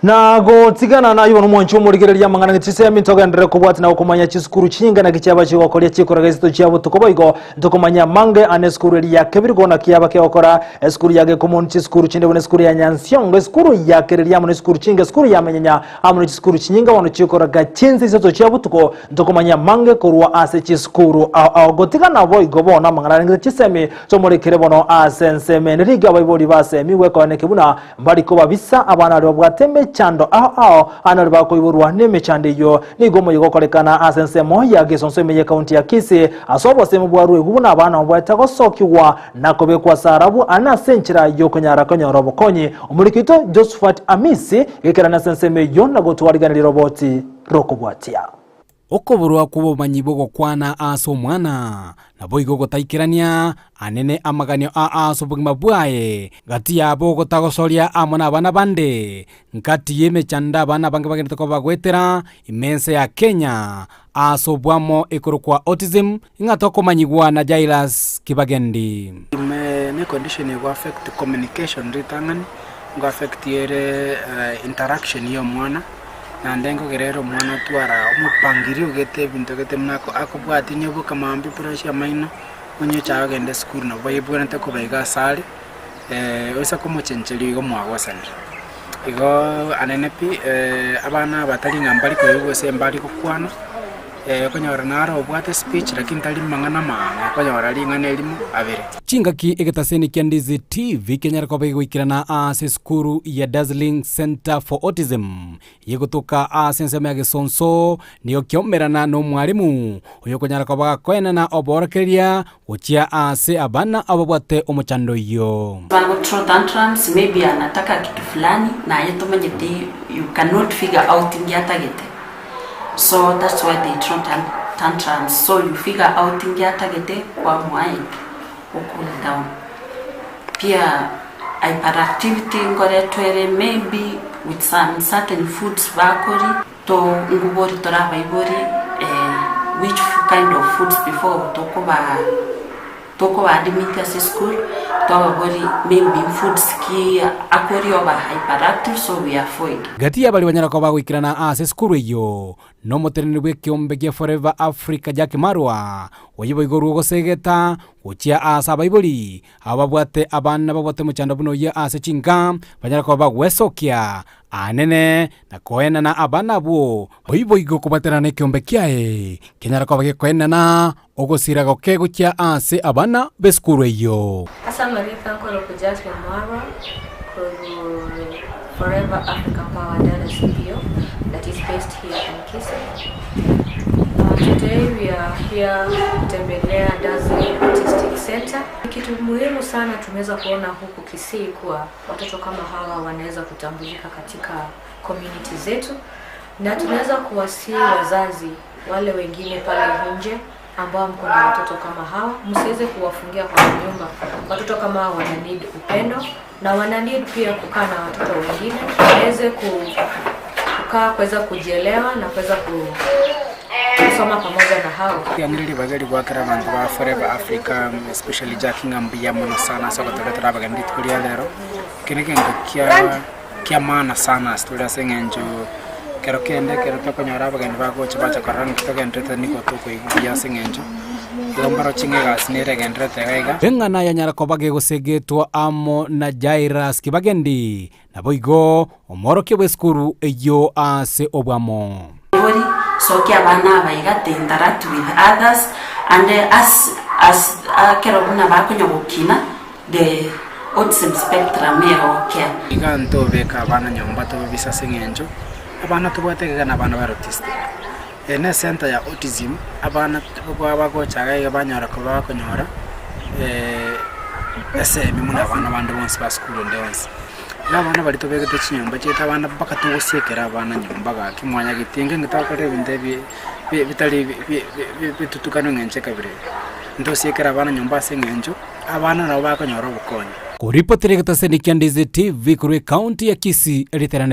Na gotigana na yuno mwancho murigereria mangana ngitise mintoga ndere kubwati na ukumanya chiskuru chinga na kichaba chigokora chikora gizito cyabo tukoboigo tukumanya mange ane skuru ya kebirgo na kiyaba ke okora skuru yage common chiskuru chinde bone skuru ya nyansyongo skuru ya kereria mun skuru chinga skuru ya menyanya amun chiskuru chinga wono chikora ga chinzi zito cyabo tuko tukumanya mange korwa ase chiskuru gotigana boigo bona mangana ngitise mi to murikere bono asense menriga bayiboli base miwe ko ne kebuna mbali ko babisa abana abo bwatembe chando anali bakoiburwa nemechande yo nigomo yigokorekana asense moya gesonso menye county ya Kisii asobo semu bwaru egubuna abana obwata gosokiwa nakobe kwa sarabu anasenchira yo konyara konyoro bokonyi umurikito Josephat Amisi gekera na sense meyo nagotwariganira roboti rokobwatia okoburwa kubo manyibogo kwana aso mwana nabo igogo taikirania anene amaganyo aso bugima bwaye gati yabo gotagosoria amona abana bande nkati yemechanda abana bange bagende ko bagwetera imense ya Kenya aso bwamo ekoro kwa autism ingatoko manyigwa na Jairus Kibagendi ne condition go affect communication ritangani go affect interaction yo mwana na ndengo gerero mwana twara umupangirio gete bintu gete mnako akubwati nyobo kamambi pressure maino onye chaga gende school no bayibwana tako baiga sale osa kumuchencheli go mwagwasana igo anenepi abana batali ngambali ko yugo sembali ko kwana konyora naro obwate speech lakini tali mangana manga konyora lingane elimu abere chingaki egetaseni Kyandizi TV kenyara ko begwikirana ase skuru ya Dazzling Center for Autism yegotoka asense mage sonso niyo kyomerana no mwalimu uyo konyara ko bagakwenana oborokeria uchia ase abana abobwate omuchando yo bango tantrums maybe anataka kitu fulani na yetomanyete you cannot figure out ngiatagete. So that's why they throw tantrums. So you figure out ingia target kwa mwai or cool down. Pia hyperactivity ngore twere maybe with some certain foods bakori to ngubori to raba ibori which kind of foods before toko ba admit as school to bori maybe foods ki akori oba hyperactive so we avoid. Gati abali banyara ko bagwikirana ase skuru yo no motereni bwe kiombe gya Forever Africa Jack Marwa oyibo igoru gosegeta uchia asa baiboli ababwate abana babwate muchanda buno ya ase chinga banyara ko bagwesokia anene na koena na abana bo oyibo igo kubaterana kiombe kyae kenyara ko bagekwenana na ogosira goke gukia ase abana beskuru yo asama rifanko lo Jack Marwa ko Forever Africa Power Data CPO that is based here in Kisii. Today we are here kutembelea Dazzling Autistic Center. Kitu muhimu sana tumeweza kuona huku Kisii kuwa watoto kama hawa wanaweza kutambulika katika community zetu na tunaweza kuwasii wazazi wale wengine pale nje ambao mko na watoto kama hawa msiweze kuwafungia kwa nyumba. Watoto kama hawa wana need upendo na wana need pia kukaa na watoto wengine waweze kukaa kuweza kujielewa na kuweza kusoma pamoja na hao. Yamrili bagari gwakira bantu ba Forever Africa especially Jack ngambia mono sana so kutoka bagandi tukulia lero kineke kia maana sana storia sengenjo kero kende kero to konyora bagandi bago chibacha karang to gendrete niko to ko igya sengenjo lombaro chinga sinere gendrete gaiga bengana yanyara ko bage gosegetwa amo na Jairus Kibagendi naboigo omoro kebeskuru eyo ase obwamo so kia bana baiga to interact with others and as kero buna bakonyo gukina the autism spectrum care iganto beka bana nyomba to bisa sengenjo abana tubwatega na bana ba autistic ene center ya autism abana bago chaga banyara ko bakonyora ese mimuna abana bandi bonse ba school ndonse nabana bali to begete chinyomba cheta abana bakatugosekera abana nyomba ga kimwanya gitinge ngitakore binde bitali bitutukano ngenche kabire ndosekera abana nyomba sengenjo abana nabo bakonyora bukonye kuripotere gataseni Kyandizi TV kuri county ya Kisii.